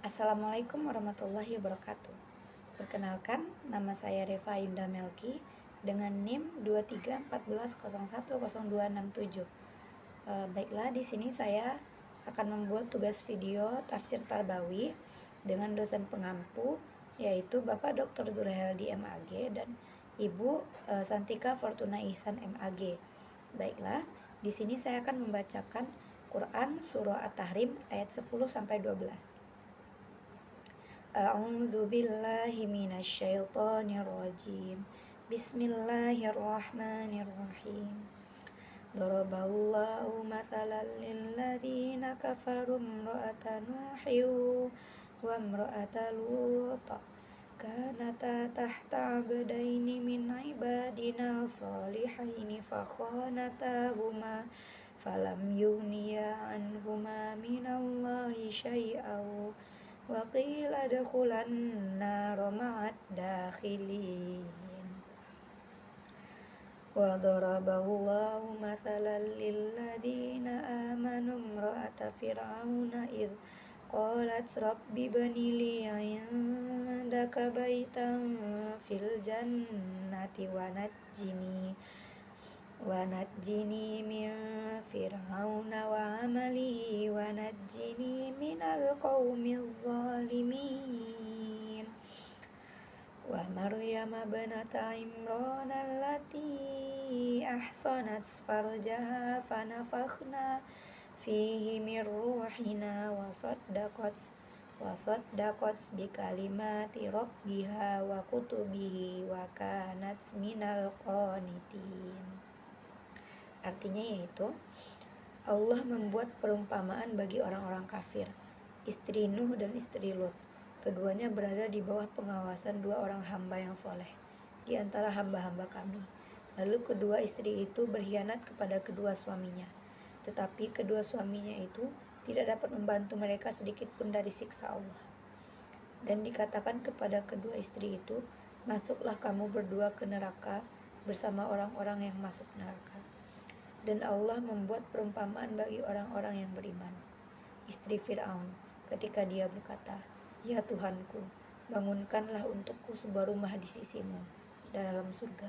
Assalamualaikum warahmatullahi wabarakatuh. Perkenalkan, nama saya Reva Yunda Melki dengan NIM 2314010267. Baiklah, di sini saya akan membuat tugas video tafsir Tarbawi dengan dosen pengampu yaitu Bapak Dr. Zulheldi MAG dan Ibu Santika Fortuna Ihsan MAG. Baiklah, di sini saya akan membacakan Quran surah At-Tahrim ayat 10 sampai 12. A'udzu billahi minasyaitonir rajim. Bismillahirrahmanirrahim. Daraballahu mathalan lil ladzina kafaru imra'ata Nuhin wa imra'ata Lut. Kanata tahta abdaini min ibadina salihaini fakhanatahuma falam yughniya anhuma minallahi syai'an wa qila adkhulan nar ma'ad dakhilin. Wa daraballahu mathalan lil ladzina amanu imra'ata fir'auna id qalat rabbi bani li 'indaka baitan fil jannati wa najjini min fir'auna wa 'amalihi wa najjini minal qaumiz zalimin. Wa Maryam ibnata Imran allati ahsanat farjaha fanafakhna fihi min ruhina wa saddaqat bi kalimati rabbiha wa kutubihi wa kanat minal qanitin. Artinya yaitu Allah membuat perumpamaan bagi orang-orang kafir, istri Nuh dan istri Lut. Keduanya berada di bawah pengawasan dua orang hamba yang soleh di antara hamba-hamba kami. Lalu kedua istri itu berkhianat kepada kedua suaminya, tetapi kedua suaminya itu tidak dapat membantu mereka sedikit pun dari siksa Allah. Dan dikatakan kepada kedua istri itu, masuklah kamu berdua ke neraka bersama orang-orang yang masuk neraka. Dan Allah membuat perumpamaan bagi orang-orang yang beriman. Istri Fir'aun ketika dia berkata, "Ya Tuhanku, bangunkanlah untukku sebuah rumah di sisimu dalam surga.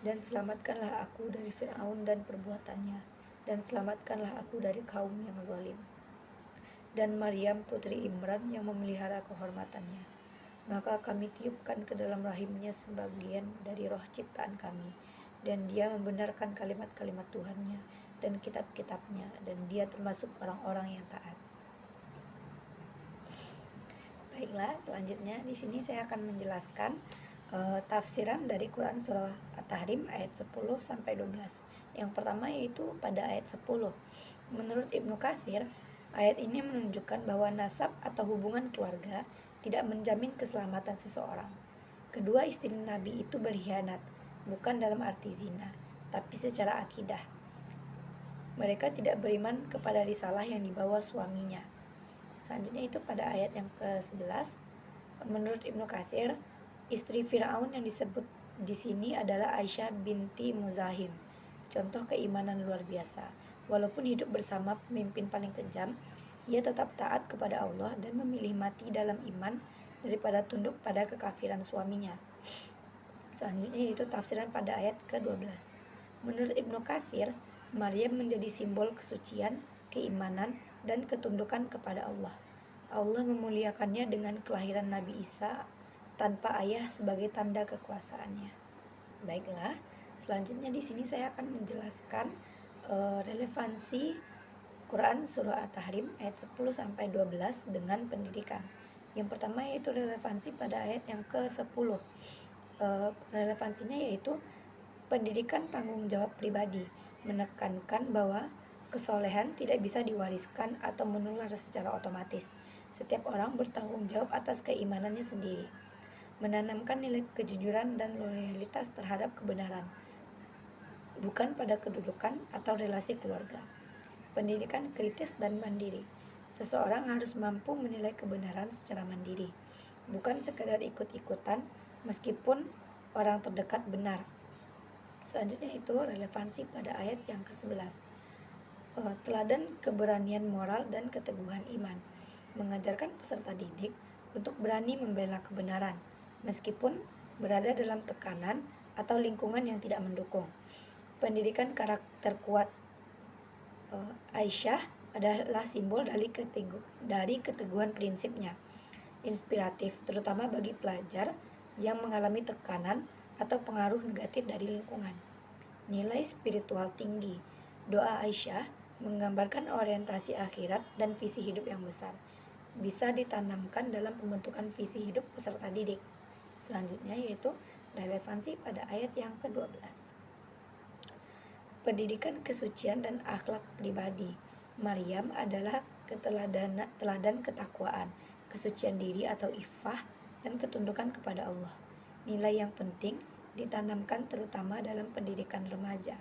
Dan selamatkanlah aku dari Fir'aun dan perbuatannya. Dan selamatkanlah aku dari kaum yang zalim." Dan Maryam putri Imran yang memelihara kehormatannya. Maka kami tiupkan ke dalam rahimnya sebagian dari roh ciptaan kami. Dan dia membenarkan kalimat-kalimat Tuhannya dan kitab-kitabnya. Dan dia termasuk orang-orang yang taat. Baiklah, selanjutnya di sini saya akan menjelaskan tafsiran dari Quran surah At-Tahrim ayat 10 sampai 12. Yang pertama yaitu pada ayat 10. Menurut Ibnu Katsir, ayat ini menunjukkan bahwa nasab atau hubungan keluarga tidak menjamin keselamatan seseorang. Kedua istri Nabi itu berkhianat, bukan dalam arti zina, tapi secara akidah. Mereka tidak beriman kepada risalah yang dibawa suaminya. Selanjutnya itu pada ayat yang ke-11, menurut Ibnu Katsir, istri Fir'aun yang disebut di sini adalah Aisyah binti Muzahim. Contoh keimanan luar biasa. Walaupun hidup bersama pemimpin paling kejam, ia tetap taat kepada Allah dan memilih mati dalam iman daripada tunduk pada kekafiran suaminya. Selanjutnya yaitu tafsiran pada ayat ke-12. Menurut Ibnu Katsir, Maryam menjadi simbol kesucian, keimanan, dan ketundukan kepada Allah. Allah memuliakannya dengan kelahiran Nabi Isa tanpa ayah sebagai tanda kekuasaannya. Baiklah, selanjutnya di sini saya akan menjelaskan relevansi Quran surah At-Tahrim ayat 10 sampai 12 dengan pendidikan. Yang pertama yaitu relevansi pada ayat yang ke-10. Relevansinya yaitu pendidikan tanggung jawab pribadi, menekankan bahwa kesolehan tidak bisa diwariskan atau menular secara otomatis. Setiap orang bertanggung jawab atas keimanannya sendiri. Menanamkan nilai kejujuran dan loyalitas terhadap kebenaran, bukan pada kedudukan atau relasi keluarga. Pendidikan kritis dan mandiri. Seseorang harus mampu menilai kebenaran secara mandiri, bukan sekadar ikut-ikutan meskipun orang terdekat benar. Selanjutnya itu relevansi pada ayat yang ke-11. Teladan keberanian moral dan keteguhan iman. mengajarkan peserta didik untuk berani membela kebenaran, meskipun berada dalam tekanan atau lingkungan yang tidak mendukung. Pendidikan karakter kuat Aisyah adalah simbol dari keteguhan prinsipnya, inspiratif terutama bagi pelajar yang mengalami tekanan atau pengaruh negatif dari lingkungan. Nilai spiritual tinggi. Doa Aisyah menggambarkan orientasi akhirat dan visi hidup yang besar. Bisa ditanamkan dalam pembentukan visi hidup peserta didik. Selanjutnya yaitu relevansi pada ayat yang ke-12. Pendidikan kesucian dan akhlak pribadi. Maryam adalah teladan ketakwaan, kesucian diri atau iffah, dan ketundukan kepada Allah. Nilai yang penting ditanamkan terutama dalam pendidikan remaja.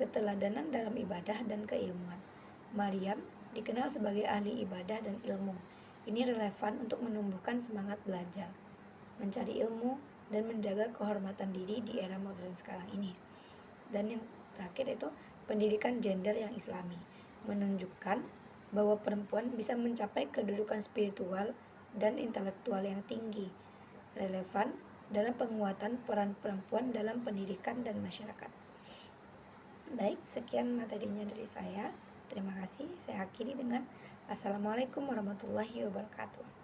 Keteladanan dalam ibadah dan keilmuan. Maryam dikenal sebagai ahli ibadah dan ilmu. Ini relevan untuk menumbuhkan semangat belajar, mencari ilmu, dan menjaga kehormatan diri di era modern sekarang ini. Dan yang terakhir itu pendidikan gender yang islami, menunjukkan bahwa perempuan bisa mencapai kedudukan spiritual dan intelektual yang tinggi, relevan dalam penguatan peran perempuan dalam pendidikan dan masyarakat. Baik, sekian materinya dari saya. Terima kasih. Saya akhiri dengan Assalamualaikum warahmatullahi wabarakatuh.